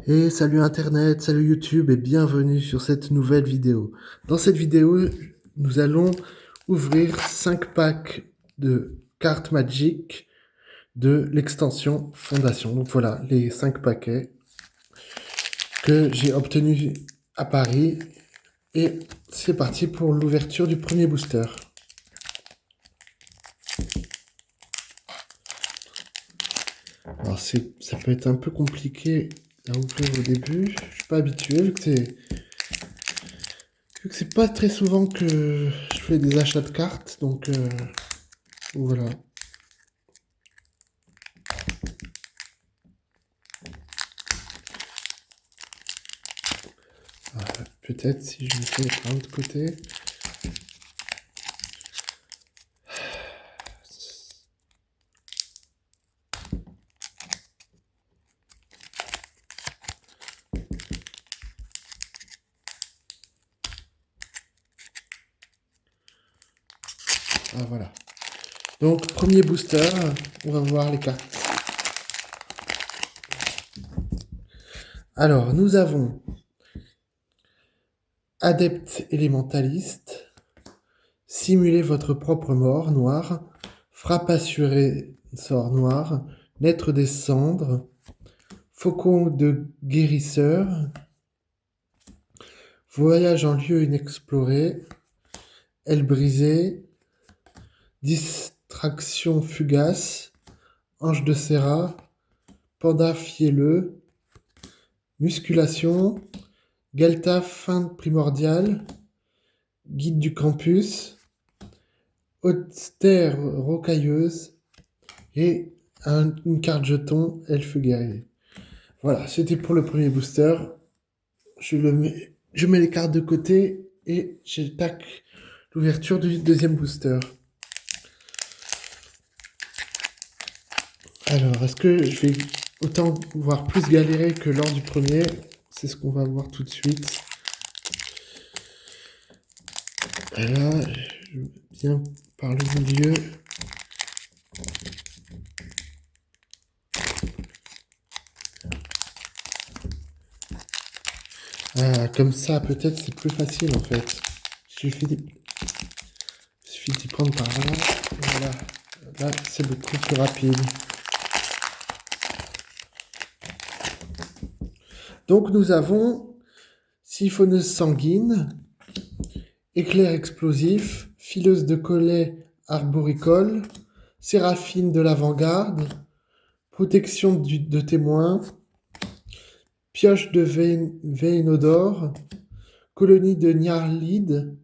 Et salut Internet, salut YouTube et bienvenue sur cette nouvelle vidéo. Dans cette vidéo, nous allons ouvrir 5 packs de cartes Magic de l'extension Fondation. Donc voilà les 5 paquets que j'ai obtenus à Paris. Et c'est parti pour l'ouverture du premier booster. Alors ça peut être un peu compliqué à ouvrir au début. Je suis pas habitué vu que c'est pas très souvent que je fais des achats de cartes, donc voilà. Peut-être si je le fais par l'autre côté. Ah voilà. Donc premier booster, on va voir les cartes. Alors nous avons Adepte élémentaliste, simulez votre propre mort noire, frappe assurée sort noir, naître des cendres, faucon de guérisseur, voyage en lieu inexploré, aile brisée, distraction fugace, ange de Serra, panda fielleux, musculation, Galta fin primordiale, guide du campus, austère rocailleuse et une carte jeton elfe guerrier. Voilà, c'était pour le premier booster. Je mets les cartes de côté et j'attaque l'ouverture du deuxième booster. Alors, est-ce que je vais autant voir plus galérer que lors du premier? C'est ce qu'on va voir tout de suite. Et là, je viens par le milieu. Ah, comme ça, peut-être c'est plus facile en fait. Il suffit d'y prendre par là. Voilà. Là, c'est beaucoup plus rapide. Donc, nous avons siphonneuse sanguine, éclair explosif, fileuse de collet arboricole, séraphine de l'avant-garde, protection de témoin, pioche de Véinodore, colonie de Nyarlid,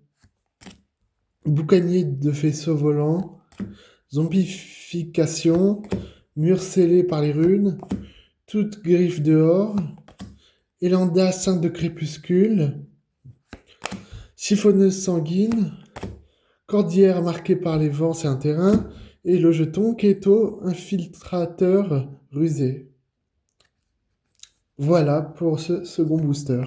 boucanier de faisceau volant, zombification, mur scellé par les runes, toute griffe dehors, Élanda sainte de crépuscule, siphonneuse sanguine, cordillère marquée par les vents, c'est un terrain, et le jeton Keto, infiltrateur rusé. Voilà pour ce second booster.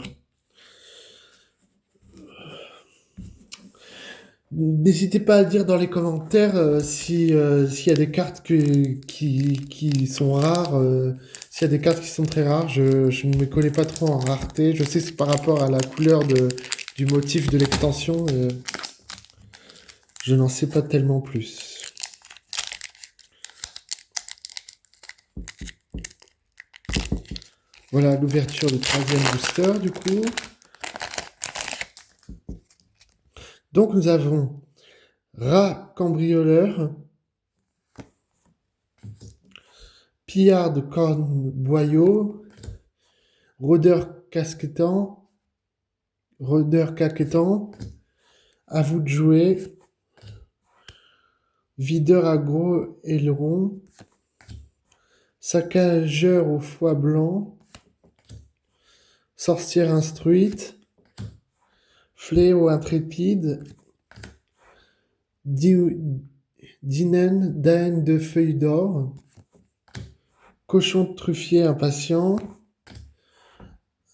N'hésitez pas à dire dans les commentaires s'il y a des cartes qui sont rares, s'il y a des cartes qui sont très rares. Je ne me connais pas trop en rareté. Je sais que c'est par rapport à la couleur du motif de l'extension. Je n'en sais pas tellement plus. Voilà l'ouverture du troisième booster du coup. Donc nous avons rat cambrioleur, pillard de corne-boyau, rôdeur caquetant, à vous de jouer, videur à gros aileron, saccageur au foie blanc, sorcière instruite, fléau intrépide, dinen daine de feuilles d'or, cochon truffier impatient,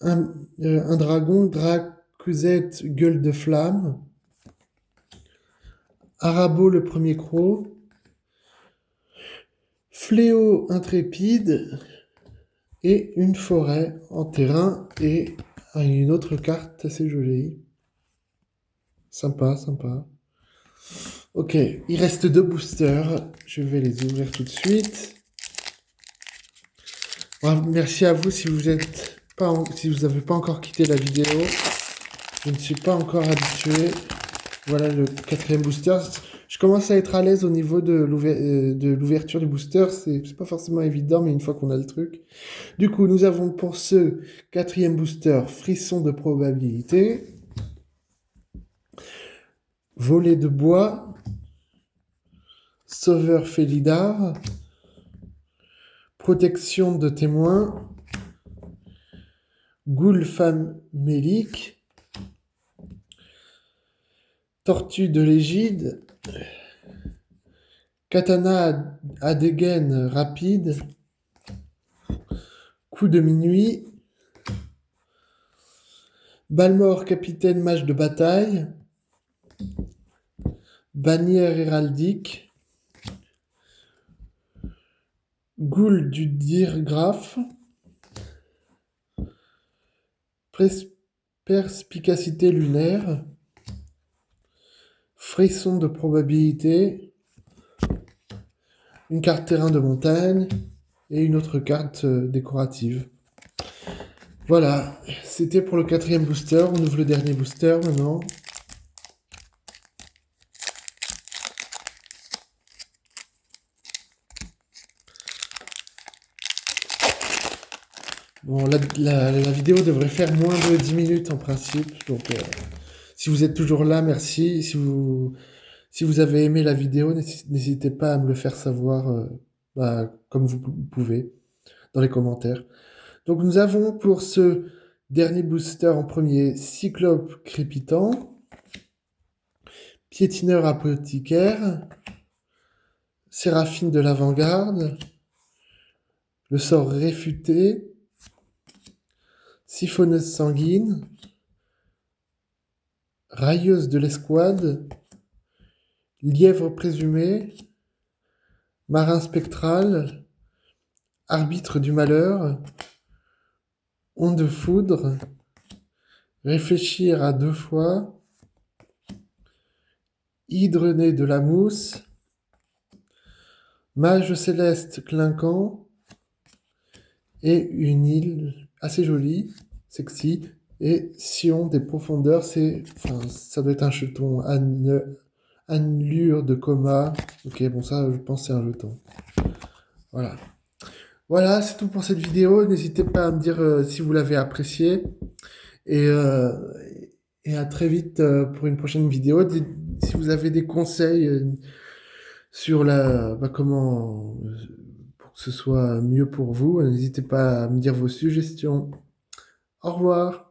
un dragon, Dracusette gueule de flamme, Arabo le premier croc, fléau intrépide, et une forêt en terrain et une autre carte assez jolie. Sympa, sympa. Ok, il reste 2 boosters. Je vais les ouvrir tout de suite. Bon, merci à vous si vous êtes pas si vous n'avez pas encore quitté la vidéo. Je ne suis pas encore habitué. Voilà le 4e booster. Je commence à être à l'aise au niveau de l'ouverture du booster. C'est pas forcément évident, mais une fois qu'on a le truc. Du coup, nous avons pour ce 4e booster frisson de probabilité, volet de bois, sauveur Félidar, protection de témoins, Ghoul famélique, tortue de l'égide, katana à dégaine rapide, coup de minuit, Balmor capitaine mage de bataille, bannière héraldique, Ghoul du Dirgraphe, perspicacité lunaire, frisson de probabilité, une carte terrain de montagne et une autre carte décorative. Voilà, c'était pour le 4e booster. On ouvre le dernier booster maintenant. Bon, la vidéo devrait faire moins de 10 minutes en principe. Donc, si vous êtes toujours là, merci. Si vous avez aimé la vidéo, n'hésitez pas à me le faire savoir comme vous pouvez dans les commentaires. Donc, nous avons pour ce dernier booster en premier Cyclope crépitant, Piétineur apothicaire, Séraphine de l'avant-garde, le sort réfuté, Siphonneuse sanguine, Railleuse de l'escouade, Lièvre présumé, Marin spectral, Arbitre du malheur, Onde de foudre, Réfléchir à 2 fois, Hydre né de la mousse, Mage céleste clinquant, et une île assez jolie, sexy, et Sion des profondeurs, ça doit être un jeton, Annelure de coma. Ok, bon ça, je pense que c'est un jeton. Voilà. Voilà, c'est tout pour cette vidéo. N'hésitez pas à me dire si vous l'avez apprécié. Et, euh, et à très vite pour une prochaine vidéo. Si vous avez des conseils sur comment pour que ce soit mieux pour vous, n'hésitez pas à me dire vos suggestions. Au revoir.